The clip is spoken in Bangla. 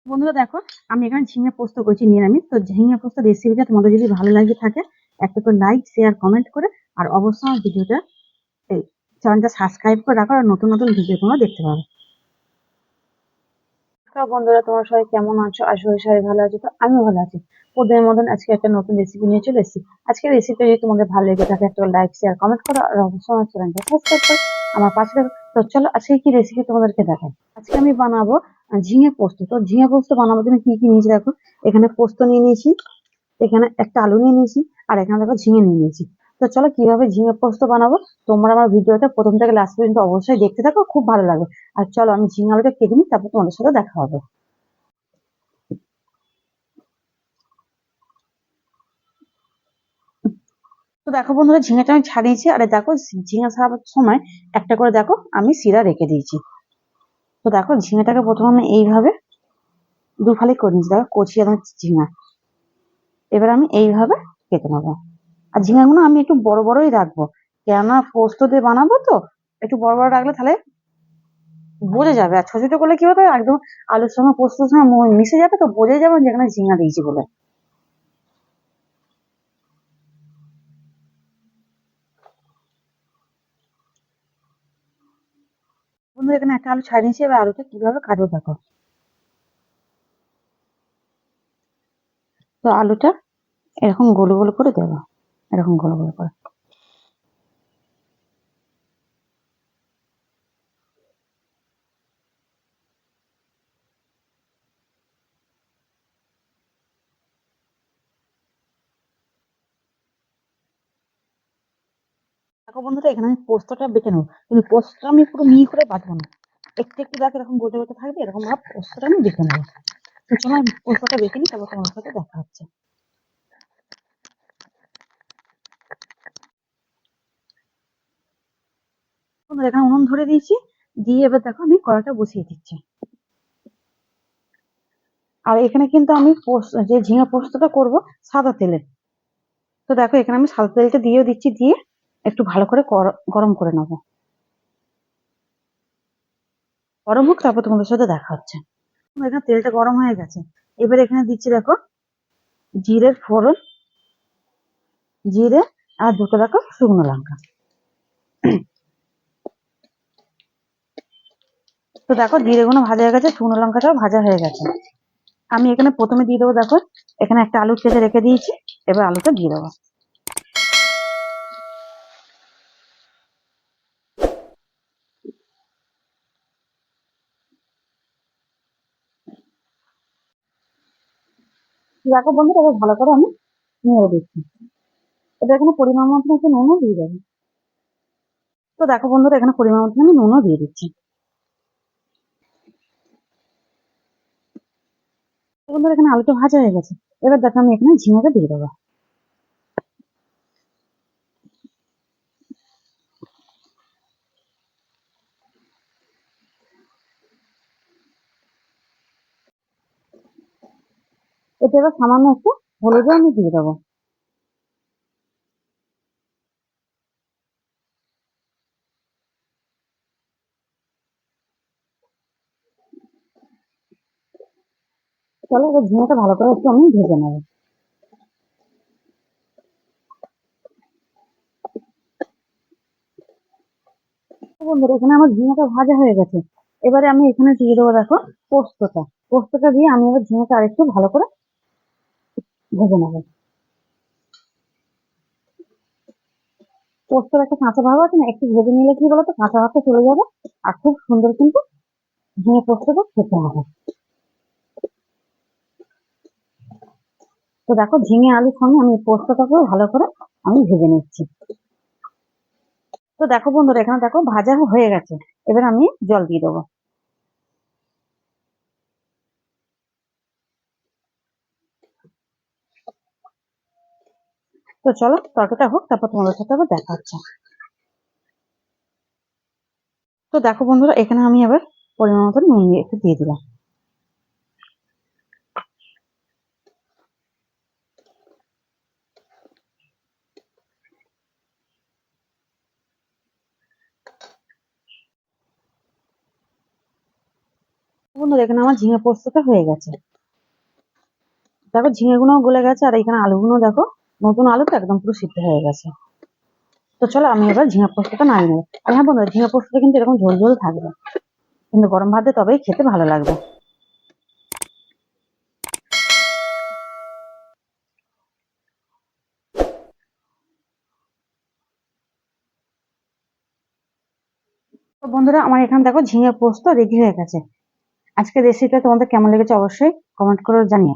বন্ধুরা দেখো, আমি এখানে ঝিঙে পোস্ত করছি নিরামিষ। তো ঝিঙে পোস্ত রেসিপিটা তোমাদের যদি ভালো লাগে থাকে, একটা করে লাইক শেয়ার কমেন্ট করে, আর অবশ্যই আমার ভিডিওটা এই চ্যানেলটা সাবস্ক্রাইব করে রাখো, আর নতুন নতুন ভিডিও তোমরা দেখতে পাবে। নমস্কার বন্ধুরা, তোমরা সবাই কেমন আছো? আশা করি সবাই ভালো আছো। তো আমিও ভালো আছি। প্রতিদিনের মতন আজকে একটা নতুন রেসিপি নিয়ে চলে এসেছি। আজকে রেসিপিটা যদি তোমাদের ভালো লেগে থাকে, একটা লাইক শেয়ার কমেন্ট করো, আর অবশ্যই আমার চ্যানেলটা সাবস্ক্রাইব করো, আমার পাশে থাকো। তো চলো আজকে কি রেসিপি তোমাদেরকে দেখাই। আজকে আমি বানাবো ঝিঙে পোস্ত। তো ঝিঙে পোস্ত বানানোর জন্য কি কি নিয়েছি দেখো। এখানে পোস্ত নিয়ে নিয়েছি, এখানে একটা আলু নিয়ে নিয়েছি, আর এখানে দেখো ঝিঙে নিয়ে নিয়েছি। তো চলো কিভাবে ঝিঙে পোস্ত বানাবো, তোমরা আমার ভিডিওটা প্রথম থেকে লাস্ট পর্যন্ত অবশ্যই দেখতে থাকো, খুব ভালো লাগবে। আর চলো আমি ঝিঙে আলুটা কেটে নিই, তারপর তোমাদের সাথে দেখা হবে। তো দেখো বন্ধুরা, ঝিঙেটা আমি ছাড়িয়েছি, আর দেখো ঝিঙে ছাড়াবার সময় একটা করে দেখো আমি শিরা রেখে দিয়েছি। তো দেখো ঝিঙেটাকে প্রথমে আমি এইভাবে দুফালি করে নিচ্ছি, দেখো কচি এবং ঝিঙা। এবার আমি এইভাবে কেটে নেবো। আর ঝিঙাগুলো আমি একটু বড় বড়ই রাখবো, কেননা পোস্ত দিয়ে বানাবো তো। একটু বড় বড় রাখলে তাহলে বোঝা যাবে, আর ছোট ছোট করলে কি হতো একদম আলুর সঙ্গে পোস্তর সঙ্গে মিশে যাবে, তো বোঝাই যাবে না যেখানে ঝিঙা দিয়েছি বলে। বন্ধু এখানে একটা আলু ছাড়িয়ে নিয়েছি, এবার আলুটা কিভাবে কাটবো দেখো। তো আলুটা এরকম গোল গোল করে দেবো, এরকম গোল গোল করে। দেখো বন্ধুরা, এখানে আমি পোস্তটা বেটে নেবো, কিন্তু পোস্তটা আমি পুরো মিহি করে বাটবো না। একটু একটু দেখো এরকম গোটে গোটে থাকবে, এরকম ভাব পোস্তটা আমি বেটে নেবো। তো চলো আমি পোস্তটা বেটে নিই, তারপর তোমার সাথে দেখা হচ্ছে। বন্ধুরা এখানে উনুন ধরে দিয়েছি, দিয়ে এবার দেখো আমি কড়াটা বসিয়ে দিচ্ছি। আর এখানে কিন্তু আমি যে ঝিঙে পোস্তটা করব সাদা তেলে। তো দেখো এখানে আমি সাদা তেলটা দিয়েও দিচ্ছি, দিয়ে একটু ভালো করে গরম করে নেবো। গরম হোক, তারপর তোমাদের সাথে দেখা হচ্ছে। এখানে তেলটা গরম হয়ে গেছে, এবার এখানে দিচ্ছি দেখো জিরের ফোড়ন, জিরে আর দুটো দেখো শুকনো লঙ্কা। তো দেখো জিরে গুলো ভাজা হয়ে গেছে, শুকনো লঙ্কাটাও ভাজা হয়ে গেছে। আমি এখানে প্রথমে দিয়ে দেবো দেখো, এখানে একটা আলু কেটে রেখে দিয়েছি, এবার আলুটা দিয়ে দেবো। দেখো বন্ধু, এবার ভালো করে আমি নেড়ে দিচ্ছি। এবার এখানে পরিমাণ মতো একটু নুনও দিয়ে দেবো। তো দেখো বন্ধুরা, এখানে পরিমাণ মতো আমি নুনও দিয়ে দিচ্ছি। তো বন্ধুরা এখানে আলুটা ভাজা হয়ে গেছে, এবার দেখো আমি এখানে ঝিঙেটা দিয়ে দেবো। এতে এবার সামান্য একটু হলুদও আমি দিয়ে দেবো। চলো এবার ঝিঙেটা ভালো করে একটু আমি ভেজে নেবো। তো বন্ধুরা এখানে আমার ঝিঙেটা ভাজা হয়ে গেছে, এবারে আমি এখানে দিয়ে দেবো দেখো পোস্তটা। পোস্তটা দিয়ে আমি এবার ঝিঙেটা আরেকটু ভালো করে ভেজে নেবো। পোস্তর একটা কাঁচা ভাব আছে না, একটু ভেজে নিলে কি বলতো কাঁচা ভাবটা চলে যাবে, আর খুব সুন্দর কিন্তু ঝিঙে পোস্তটা খেতে হবে। তো দেখো ঝিঙে আলুর সঙ্গে আমি পোস্তটাকেও ভালো করে আমি ভেজে নিচ্ছি। তো দেখো বন্ধুরা এখানে দেখো ভাজা হয়ে গেছে, এবার আমি জল দিয়ে দেবো। তো চলো তরকারিটা হোক, তারপর তোমাদের সাথে আবার দেখা হচ্ছে। তো দেখো বন্ধুরা, এখানে আমি আবার পরিমাণ মতো নুন একটু দিয়ে দিলাম। বন্ধুরা এখানে আমার ঝিঙে পোস্তটা হয়ে গেছে। দেখো ঝিঙেগুলো গলে গেছে আর এখানে আলুগুলো দেখো নতুন আলু তো একদম পুরো সিদ্ধ হয়ে গেছে। তো চলো আমি এবার ঝিঙে পোস্তটা নামিয়ে নেবো। আর হ্যাঁ বন্ধুরা ঝিঙে পোস্তটা কিন্তু এরকম ঝোল ঝোল থাকবে, কিন্তু গরম ভাতে তবেই খেতে ভালো লাগবে। তো বন্ধুরা আমার এখানে দেখো ঝিঙে পোস্ত রেডি হয়ে গেছে। আজকের রেসিপিটা তোমাদের কেমন লেগেছে অবশ্যই কমেন্ট করে জানিও।